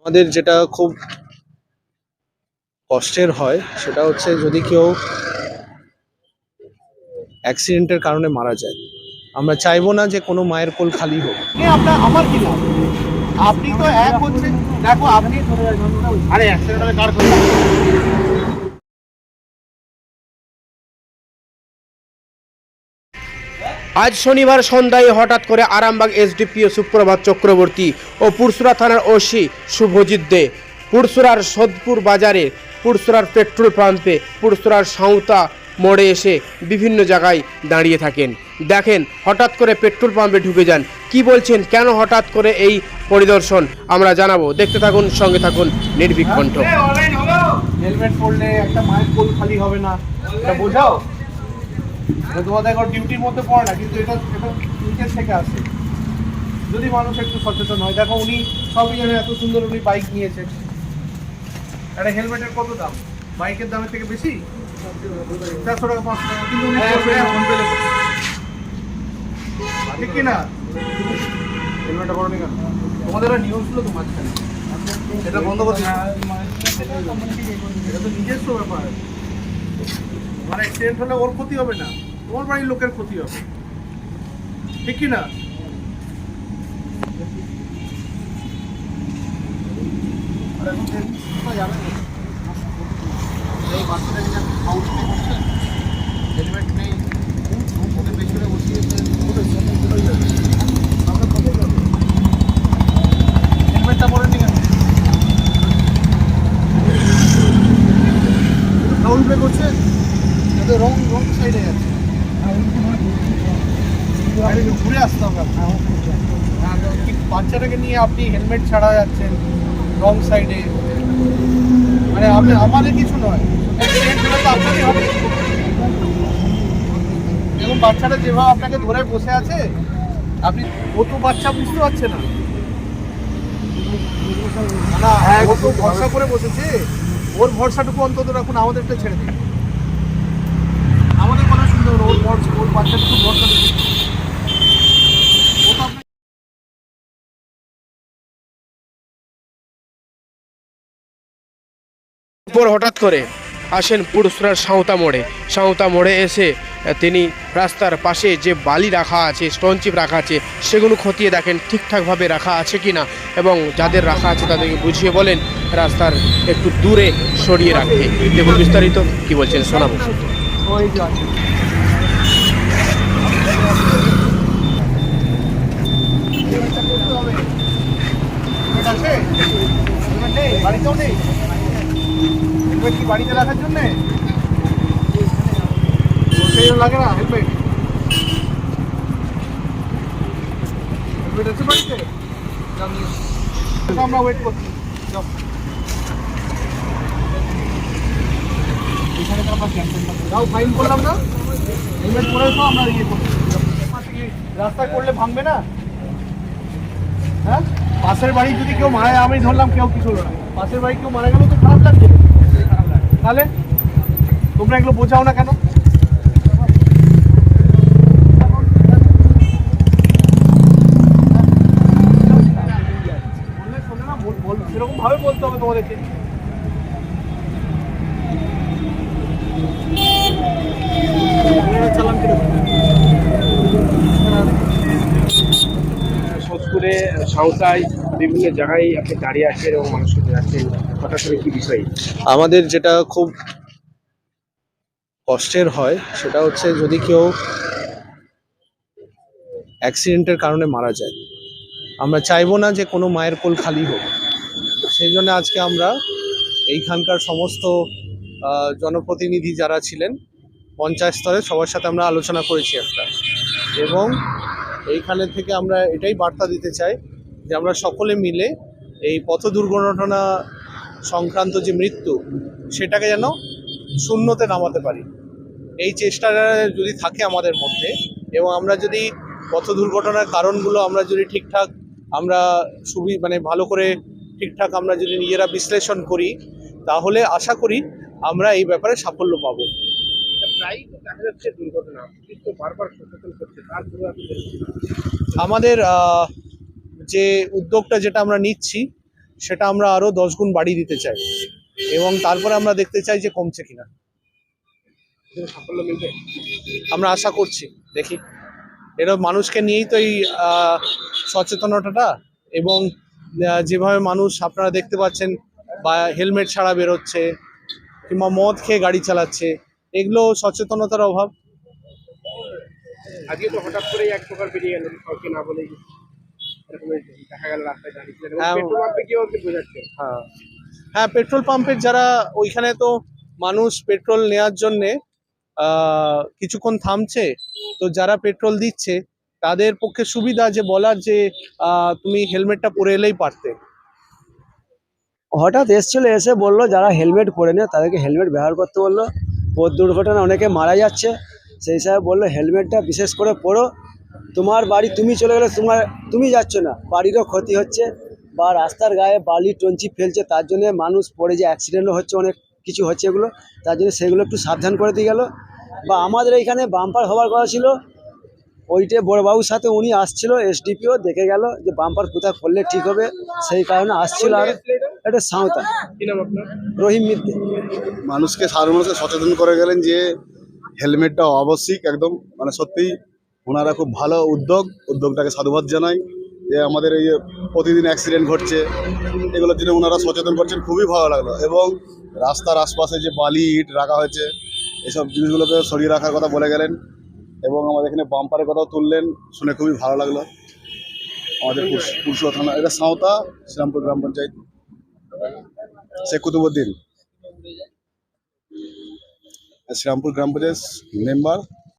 আমাদের যেটা খুব কষ্টের হয় সেটা হচ্ছে যদি কেউ অ্যাক্সিডেন্টের কারণে মারা যায়। আমরা চাইবো না যে কোনো মায়ের কোল খালি হোক। আপনার আমার কি লাভ? আপনি তো এক হচ্ছে, দেখো আপনি আরে অ্যাক্সিডেন্ট হলে কার ক্ষতি? আজ শনিবার সন্ধ্যায় হঠাৎ করে আরামবাগ এসডিপিও সুপ্রভাত চক্রবর্তী ও পুরসুরা থানার ওসি শুভজিৎ দে পুরসুরার সোদপুর বাজারে, পুরসুরার পেট্রোল পাম্পে, পুরসুরার সাঁওতা মোড়ে এসে বিভিন্ন জায়গায় দাঁড়িয়ে থাকেন। দেখেন হঠাৎ করে পেট্রোল পাম্পে ঢুকে যান। কি বলছেন, কেন হঠাৎ করে এই পরিদর্শন আমরা জানাবো। দেখতে থাকুন, সঙ্গে থাকুন নির্ভীক কণ্ঠ। হেলমেট পরলে একটা মায়ের কোল খালি হবে না, এটা বোঝাও। তোমাদের এখন ডিউটির মধ্যে পড়ে না, কিন্তু এটা নিজের থেকে আসে। যদি মানুষ একটু সচেতন হয়, দেখো উনি সবই জানে, এত সুন্দর উনি বাইক নিয়েছেন। একটা হেলমেটের কত দাম? বাইকের দামের থেকে বেশি, 400 টাকা 500 টাকা, কিন্তু উনি ঠিক কিনা? হেলমেটটা বড় কেন? তোমাদের নিউজ ছিল তো মাঝখানে, এটা বন্ধ করতে। এটা তো নিজস্ব ব্যাপার। মানে অ্যাক্সিডেন্ট হলে ওর ক্ষতি হবে না, তোমার বাড়ির লোকের ক্ষতি হবে, ঠিক কি না? হেলমেট নেই, ওদের পেছনে বসিয়েছে, হেলমেটটা পরেননি কেন? ফাউল প্লে করছে, এটা রং সাইডে যাচ্ছে। ঘুরে আসতে হবে। বাচ্চাটাকে নিয়ে আপনি হেলমেট ছাড়া যাচ্ছেন রং সাইডে, মানে আপনি আমাদের কিছু নয়, অ্যাক্সিডেন্ট হলে তো আপনারই হবে। এবং বাচ্চাটা যেভাবে আপনাকে ধরে বসে আছে, আপনি, ও তো বাচ্চা বুঝতে পারছে না, ও তো ভরসা করে বসেছে। ওর ভরসাটুকু অন্তত রাখুন, আমাদেরটা ছেড়ে দিন। আমাদের কথা শুনতে হবে, ওর বাচ্চাটুকু ভরসা দেবে। ও তো আপনাকে পর হঠাৎ করে আসেন পুরসুরার সাঁওতা মোড়ে এসে তিনি রাস্তার পাশে যে বালি রাখা আছে, স্টোন চিপ রাখা আছে, সেগুলো খতিয়ে দেখেন ঠিকঠাকভাবে রাখা আছে কিনা, এবং যাদের রাখা আছে তাদেরকে বুঝিয়ে বলেন রাস্তার একটু দূরে সরিয়ে রাখতে। দেখুন বিস্তারিত কি বলছেন, শোনাবো। ওই যে আছে। হেলমেটটা করতে হবে। হেলমেট আছে? হেলমেট নেই, বাড়িতেও নেই। হেলমেট কি বাড়িতে রাখার জন্যে? সেই জন্য লাগে না হেলমেট? হেলমেট আছে বাড়িতে? যাও নিয়ে এসো। আমরা ওয়েট করছি, যাও। এখানে তো আমরা ক্যান্সেল করবো, যাও, ফাইন করলাম না? হেলমেট পরে এসো, আমরা ইয়ে করবো। রাস্তা করলে ভাঙবে না? হ্যাঁ, পাশের বাড়ি যদি কেউ মারা, আমি ধরলাম কেউ কিছু হলো না, পাশের বাড়ি কেউ মারা গেল তো খারাপ লাগছে। তাহলে তোমরা এগুলো বোঝাও না কেন? বললে শোনে না, সেরকম ভাবে বলতে হবে তোমাদেরকে। চালান কিরকম? সোদপুরে সাঁওতায় বিভিন্ন জায়গায় আপনি দাঁড়িয়ে আছেন এবং মানুষকে যাচ্ছেন, হঠাৎ করে কি বিষয়? আমাদের যেটা খুব কষ্টের হয় সেটা হচ্ছে যদি কেউ অ্যাক্সিডেন্টের কারণে মারা যায়। আমরা চাইবো না যে কোনো মায়ের কোল খালি হোক। সেই জন্য আজকে আমরা এইখানকার সমস্ত জনপ্রতিনিধি যারা ছিলেন পঞ্চায়েত স্তরে, সবার সাথে আমরা আলোচনা করেছি একটা, এবং এইখানে থেকে আমরা এটাই বার্তা দিতে চাই যে আমরা সকলে মিলে এই পথ দুর্ঘটনা সংক্রান্ত যে মৃত্যু, সেটাকে যেন শূন্যতে নামাতে পারি। এই চেষ্টাটা যদি থাকে আমাদের মধ্যে, এবং আমরা যদি পথ দুর্ঘটনার কারণগুলো আমরা যদি ঠিকঠাক আমরা মানে ভালো করে ঠিকঠাক আমরা যদি নিজেরা বিশ্লেষণ করি, তাহলে আশা করি আমরা এই ব্যাপারে সাফল্য পাবো। প্রায়ই তো দেখা যাচ্ছে দুর্ঘটনা, পুলিশ তো বারবার সচেতন করছে, তারপরে আমাদের যে উদ্যোগটা যেটা আমরা নিচ্ছি, সেটা আমরা আরো 10 গুণ বাড়িয়ে দিতে চাই, এবং তারপরে আমরা দেখতে চাই যে কমছে কিনা। সাফল্য মিলবে। আমরা আশা করছি, দেখি। এটা মানুষকে নিয়েই তো এই সচেতনতাটা, এবং যেভাবে মানুষ আপনারা দেখতে পাচ্ছেন বা হেলমেট ছাড়া বেরোচ্ছে কিংবা মদ খেয়ে গাড়ি চালাচ্ছে, এগুলো সচেতনতার অভাব। আজকে তো হঠাৎ করেই এক প্রকার বেরিয়ে গেলেন, কাউকে না বলেই এরকম দেখা গেল রাস্তায় দাঁড়িয়ে হ্যাঁ। পেট্রোল পাম্পে গিয়ে ওকে বোঝাচ্ছে। হ্যাঁ, পেট্রোল পাম্পের যারা ওইখানে, তো মানুষ পেট্রোল নেওয়ার জন্যে কিছুক্ষণ থামছে, তো যারা পেট্রোল দিচ্ছে তাদের পক্ষে সুবিধা যে বলার যে তুমি হেলমেটটা পরে এলেই পারতে। হঠাৎ এসেছিল, এসে বললো যারা হেলমেট পরে নেয় তাদেরকে হেলমেট ব্যবহার করতে বললো। পথ দুর্ঘটনা অনেকে মারা যাচ্ছে, সেই হিসাবে বললো হেলমেটটা বিশেষ করে পরো। তোমার বাড়ি তুমি চলে গেলে তুমি যাচ্ছ না, বাড়িরও ক্ষতি হচ্ছে, বা রাস্তার গায়ে বালি টঞ্চি ফেলছে, তার জন্য মানুষ পড়ে যে অ্যাক্সিডেন্টও হচ্ছে, অনেক কিছু হচ্ছে এগুলো, তার জন্য সেগুলো একটু সাবধান করে দিয়ে গেল। বা আমাদের এইখানে বাম্পার হওয়ার কথা ছিল, ওইটে বড়বাবুর সাথে উনি আসছিল, এসডিপিও দেখে গেল যে বাম্পার কোথায় করলে ঠিক হবে, সেই কারণে আসছিল। আর এটা সাঁওতা কি নাম আপনার? রহিম মিদ্দে। মানুষকে, সাধারণ মানুষকে সচেতন করে গেলেন যে হেলমেটটা আবশ্যিক একদম, মানে সত্যিই ওনারা খুব ভালো উদ্যোগটাকে সাধুবাদ জানাই। যে আমাদের এই যে প্রতিদিন অ্যাক্সিডেন্ট ঘটছে, এগুলোর জন্য ওনারা সচেতন করছেন, খুবই ভালো লাগলো। এবং রাস্তার আশপাশে যে বালি ইট রাখা হয়েছে, এসব জিনিসগুলোকে সরিয়ে রাখার কথা বলে গেলেন, এবং আমাদের এখানে বাম্পারের কথাও তুললেন, শুনে খুবই ভালো লাগলো। আমাদের পুরসুরা থানা, এটা সাঁওতা শ্রীরামপুর গ্রাম পঞ্চায়েত, শেখ কুতুবুদ্দিন, শ্রীরামপুর গ্রাম পঞ্চায়েত মেম্বার।